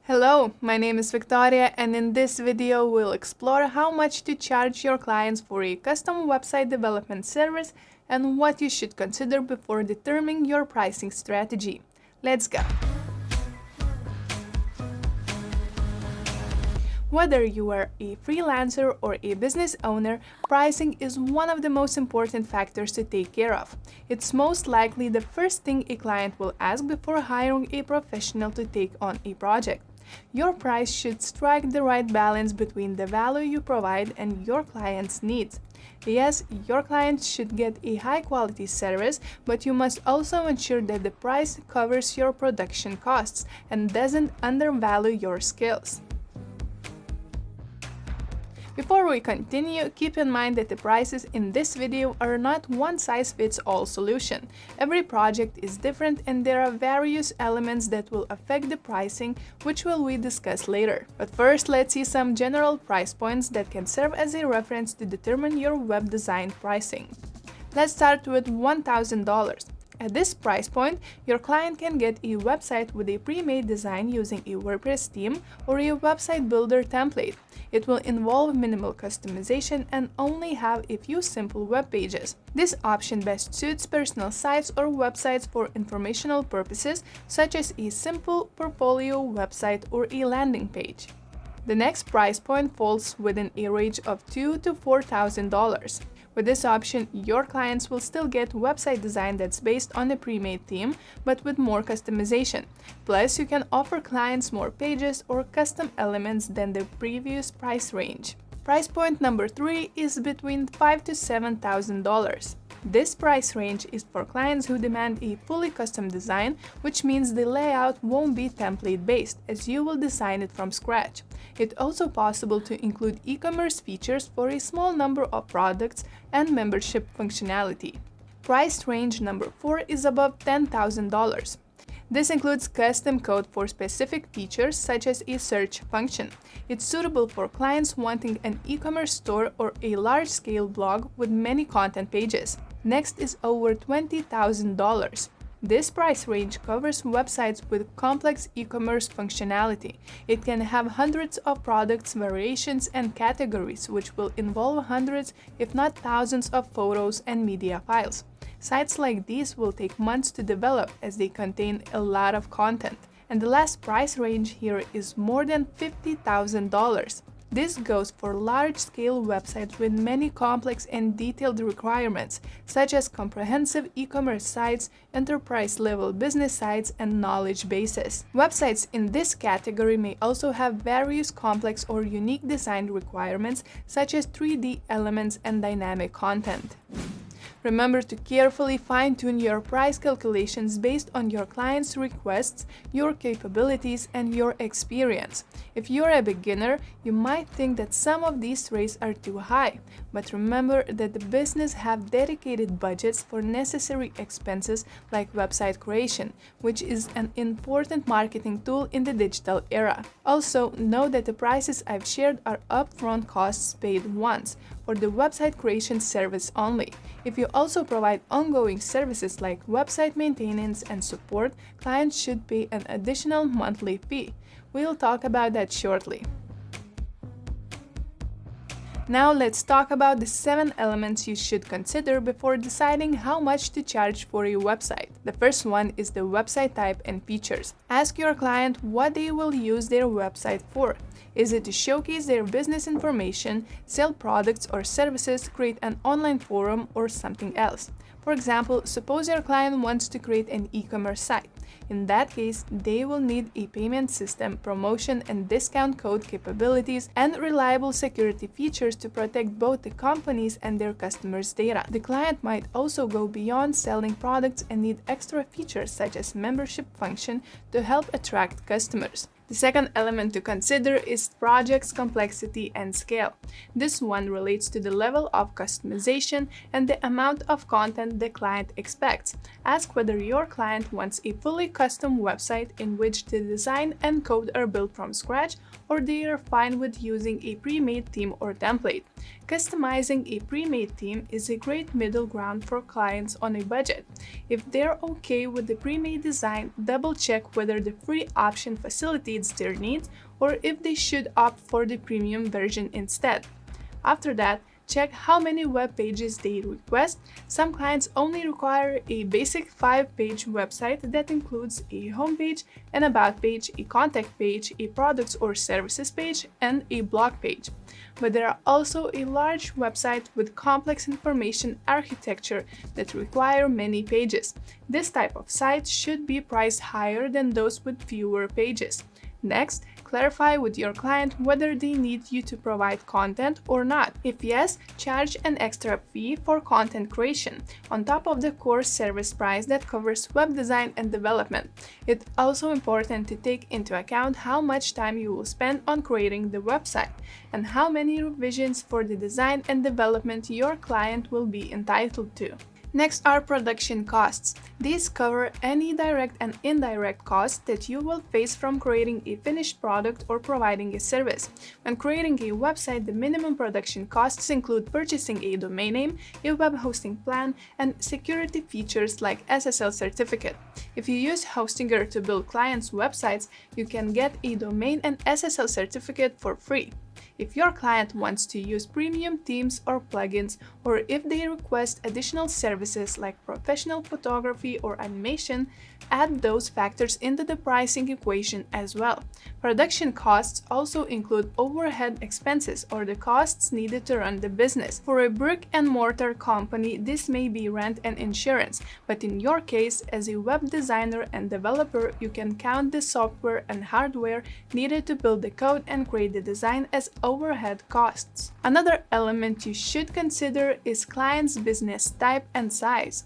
Hello, my name is Victoria, and in this video we'll explore how much to charge your clients for a custom website development service and what you should consider before determining your pricing strategy. Let's go! Whether you are a freelancer or a business owner, pricing is one of the most important factors to take care of. It's most likely the first thing a client will ask before hiring a professional to take on a project. Your price should strike the right balance between the value you provide and your client's needs. Yes, your client should get a high-quality service, but you must also ensure that the price covers your production costs and doesn't undervalue your skills. Before we continue, keep in mind that the prices in this video are not one-size-fits-all solution. Every project is different and there are various elements that will affect the pricing, which we discuss later. But first, let's see some general price points that can serve as a reference to determine your web design pricing. Let's start with $1,000. At this price point, your client can get a website with a pre-made design using a WordPress theme or a website builder template. It will involve minimal customization and only have a few simple web pages. This option best suits personal sites or websites for informational purposes, such as a simple portfolio website or a landing page. The next price point falls within a range of $2,000 to $4,000. With this option, your clients will still get website design that's based on a pre-made theme, but with more customization. Plus, you can offer clients more pages or custom elements than the previous price range. Price point number 3 is between $5,000 to $7,000. This price range is for clients who demand a fully custom design, which means the layout won't be template-based, as you will design it from scratch. It's also possible to include e-commerce features for a small number of products and membership functionality. Price range number 4 is above $10,000. This includes custom code for specific features such as a search function. It's suitable for clients wanting an e-commerce store or a large-scale blog with many content pages. Next is over $20,000. This price range covers websites with complex e-commerce functionality. It can have hundreds of products, variations, and categories, which will involve hundreds, if not thousands, of photos and media files. Sites like these will take months to develop as they contain a lot of content. And the last price range here is more than $50,000. This goes for large-scale websites with many complex and detailed requirements, such as comprehensive e-commerce sites, enterprise-level business sites, and knowledge bases. Websites in this category may also have various complex or unique design requirements, such as 3D elements and dynamic content. Remember to carefully fine-tune your price calculations based on your client's requests, your capabilities, and your experience. If you're a beginner, you might think that some of these rates are too high, but remember that the business have dedicated budgets for necessary expenses like website creation, which is an important marketing tool in the digital era. Also, know that the prices I've shared are upfront costs paid once, for the website creation service only. If you also provide ongoing services like website maintenance and support, clients should pay an additional monthly fee. We'll talk about that shortly. Now let's talk about the 7 elements you should consider before deciding how much to charge for a website. The first one is the website type and features. Ask your client what they will use their website for. Is it to showcase their business information, sell products or services, create an online forum, or something else? For example, suppose your client wants to create an e-commerce site. In that case, they will need a payment system, promotion and discount code capabilities, and reliable security features to protect both the companies and their customers' data. The client might also go beyond selling products and need extra features such as membership function to help attract customers. The second element to consider is project's complexity and scale. This one relates to the level of customization and the amount of content the client expects. Ask whether your client wants a fully custom website in which the design and code are built from scratch, or they are fine with using a pre-made theme or template. Customizing a pre-made theme is a great middle ground for clients on a budget. If they're okay with the pre-made design, double-check whether the free option facilitates meets their needs or if they should opt for the premium version instead. After that, check how many web pages they request. Some clients only require a basic 5-page website that includes a homepage, an about page, a contact page, a products or services page, and a blog page. But there are also a large website with complex information architecture that require many pages. This type of site should be priced higher than those with fewer pages. Next, clarify with your client whether they need you to provide content or not. If yes, charge an extra fee for content creation, on top of the core service price that covers web design and development. It's also important to take into account how much time you will spend on creating the website and how many revisions for the design and development your client will be entitled to. Next are production costs. These cover any direct and indirect costs that you will face from creating a finished product or providing a service. When creating a website, the minimum production costs include purchasing a domain name, a web hosting plan, and security features like SSL certificate. If you use Hostinger to build clients' websites, you can get a domain and SSL certificate for free. If your client wants to use premium themes or plugins, or if they request additional services like professional photography or animation, add those factors into the pricing equation as well. Production costs also include overhead expenses or the costs needed to run the business. For a brick-and-mortar company, this may be rent and insurance, but in your case, as a web designer and developer, you can count the software and hardware needed to build the code and create the design as overhead costs. Another element you should consider is client's business type and size.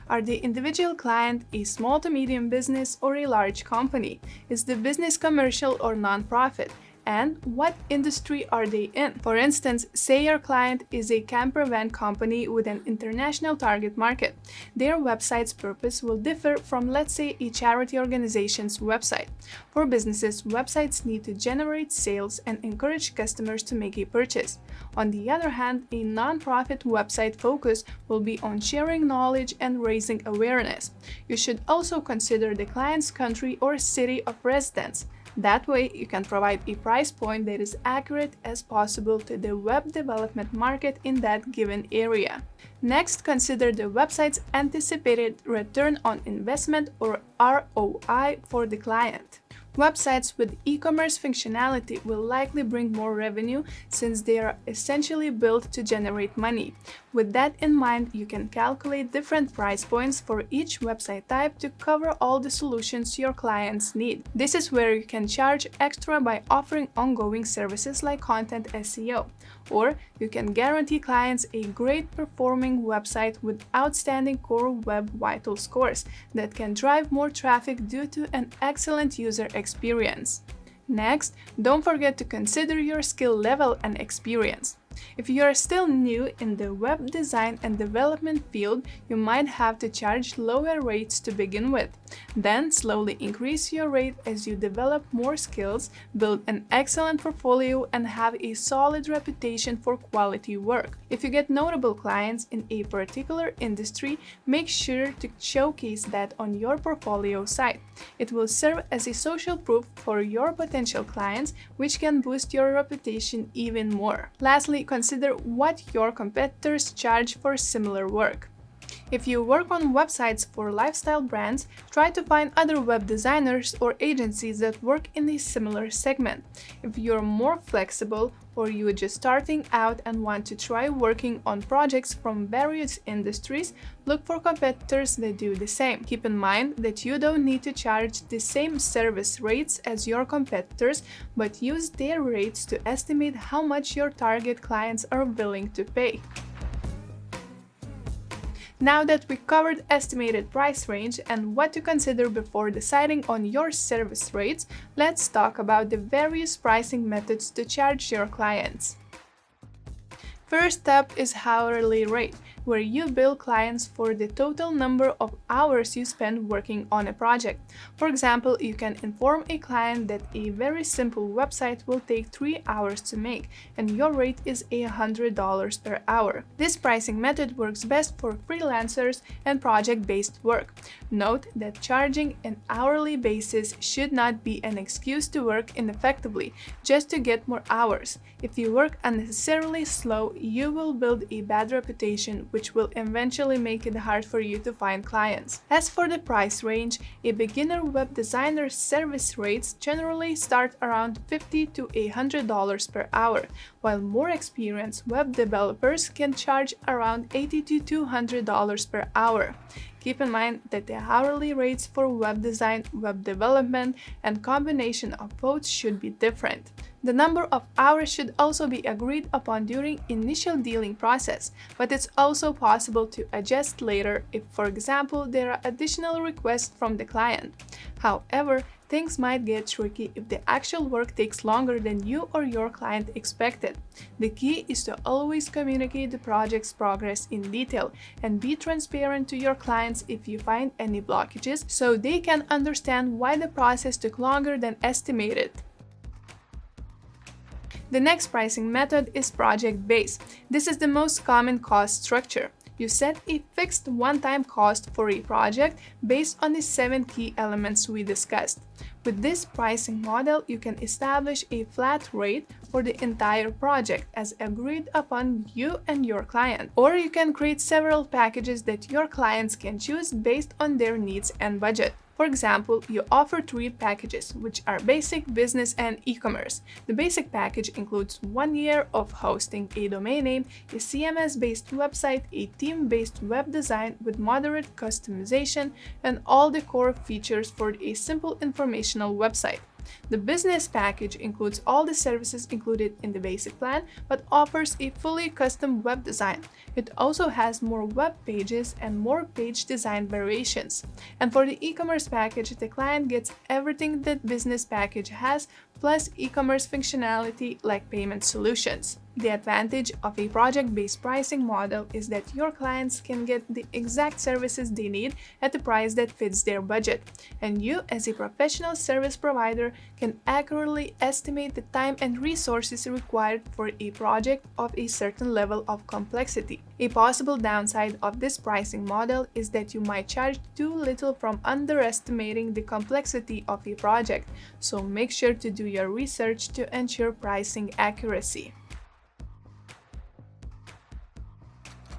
Are the individual client a small to medium business or a large company? Is the business commercial or non-profit? And what industry are they in? For instance, say your client is a camper van company with an international target market. Their website's purpose will differ from, let's say, a charity organization's website. For businesses, websites need to generate sales and encourage customers to make a purchase. On the other hand, a non-profit website focus will be on sharing knowledge and raising awareness. You should also consider the client's country or city of residence. That way, you can provide a price point that is accurate as possible to the web development market in that given area. Next, consider the website's anticipated return on investment or ROI for the client. Websites with e-commerce functionality will likely bring more revenue since they are essentially built to generate money. With that in mind, you can calculate different price points for each website type to cover all the solutions your clients need. This is where you can charge extra by offering ongoing services like content SEO. Or you can guarantee clients a great performing website with outstanding core web vital scores that can drive more traffic due to an excellent user experience. Next, don't forget to consider your skill level and experience. If you are still new in the web design and development field, you might have to charge lower rates to begin with. Then slowly increase your rate as you develop more skills, build an excellent portfolio, and have a solid reputation for quality work. If you get notable clients in a particular industry, make sure to showcase that on your portfolio site. It will serve as a social proof for your potential clients, which can boost your reputation even more. Lastly, consider what your competitors charge for similar work. If you work on websites for lifestyle brands, try to find other web designers or agencies that work in a similar segment. If you're more flexible or you're just starting out and want to try working on projects from various industries, look for competitors that do the same. Keep in mind that you don't need to charge the same service rates as your competitors, but use their rates to estimate how much your target clients are willing to pay. Now that we covered estimated price range and what to consider before deciding on your service rates, let's talk about the various pricing methods to charge your clients. First up is hourly rate. where you bill clients for the total number of hours you spend working on a project. For example, you can inform a client that a very simple website will take 3 hours to make, and your rate is $100 per hour. This pricing method works best for freelancers and project-based work. Note that charging an hourly basis should not be an excuse to work ineffectively just to get more hours. If you work unnecessarily slow, you will build a bad reputation, which will eventually make it hard for you to find clients. As for the price range, a beginner web designer service rates generally start around $50 to $100 per hour, while more experienced web developers can charge around $80 to $200 per hour. Keep in mind that the hourly rates for web design, web development, and combination of both should be different. The number of hours should also be agreed upon during initial dealing process, but it's also possible to adjust later if, for example, there are additional requests from the client. However, things might get tricky if the actual work takes longer than you or your client expected. The key is to always communicate the project's progress in detail and be transparent to your clients if you find any blockages, so they can understand why the process took longer than estimated. The next pricing method is project-based. This is the most common cost structure. You set a fixed one-time cost for a project based on the 7 key elements we discussed. With this pricing model, you can establish a flat rate for the entire project as agreed upon you and your client. Or you can create several packages that your clients can choose based on their needs and budget. For example, you offer 3 packages, which are basic, business, and e-commerce. The basic package includes 1 year of hosting a domain name, a CMS-based website, a theme-based web design with moderate customization, and all the core features for a simple informational website. The business package includes all the services included in the basic plan, but offers a fully custom web design. It also has more web pages and more page design variations. And for the e-commerce package, the client gets everything that business package has, plus e-commerce functionality like payment solutions. The advantage of a project-based pricing model is that your clients can get the exact services they need at the price that fits their budget, and you, as a professional service provider, can accurately estimate the time and resources required for a project of a certain level of complexity. A possible downside of this pricing model is that you might charge too little from underestimating the complexity of a project, so make sure to do your research to ensure pricing accuracy.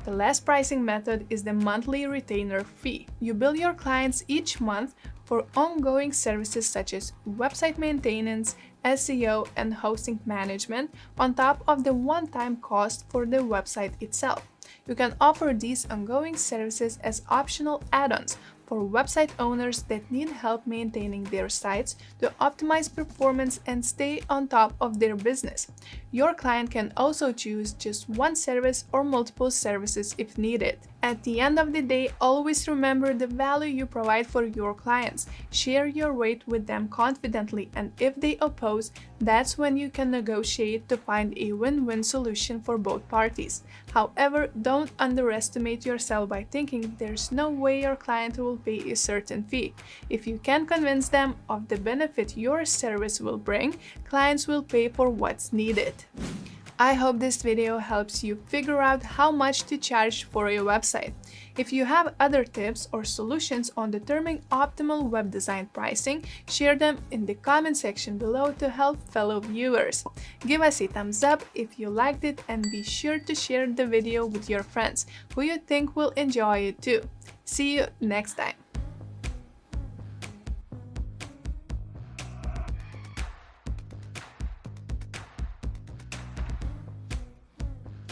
The last pricing method is the monthly retainer fee. You bill your clients each month for ongoing services such as website maintenance, SEO, and hosting management, on top of the one-time cost for the website itself. You can offer these ongoing services as optional add-ons for website owners that need help maintaining their sites to optimize performance and stay on top of their business. Your client can also choose just one service or multiple services if needed. At the end of the day, always remember the value you provide for your clients. Share your rate with them confidently, and if they oppose, that's when you can negotiate to find a win-win solution for both parties. However, don't underestimate yourself by thinking there's no way your client will pay a certain fee. If you can convince them of the benefit your service will bring, clients will pay for what's needed. I hope this video helps you figure out how much to charge for your website. If you have other tips or solutions on determining optimal web design pricing, share them in the comment section below to help fellow viewers. Give us a thumbs up if you liked it, and be sure to share the video with your friends who you think will enjoy it too. See you next time.